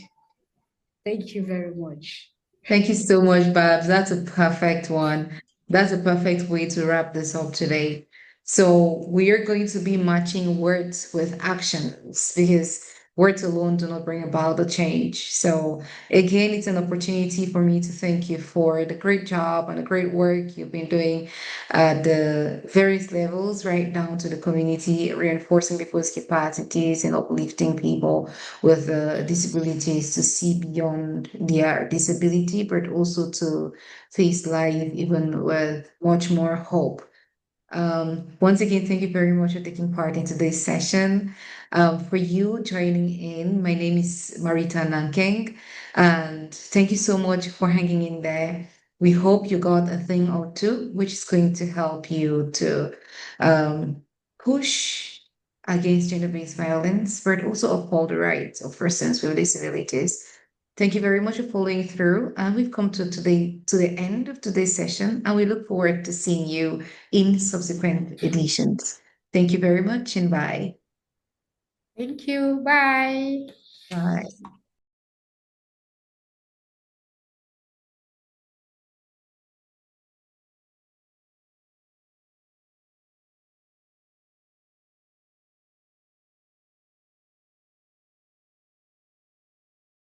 Speaker 2: Thank you very much.
Speaker 1: Thank you so much, Babs. That's a perfect one. That's a perfect way to wrap this up today. So we are going to be matching words with actions because words alone do not bring about the change. So again, it's an opportunity for me to thank you for the great job and the great work you've been doing at the various levels, right down to the community, reinforcing people's capacities and uplifting people with disabilities to see beyond their disability, but also to face life even with much more hope. Once again, thank you very much for taking part in today's session. For you joining in, my name is Marita Nankeng, and thank you so much for hanging in there. We hope you got a thing or two, which is going to help you to push against gender-based violence, but also uphold the rights of persons with disabilities. Thank you very much for following through. And we've come to the end of today's session, and we look forward to seeing you in subsequent editions. Thank you very much and bye.
Speaker 2: Thank you. Bye.
Speaker 1: Bye.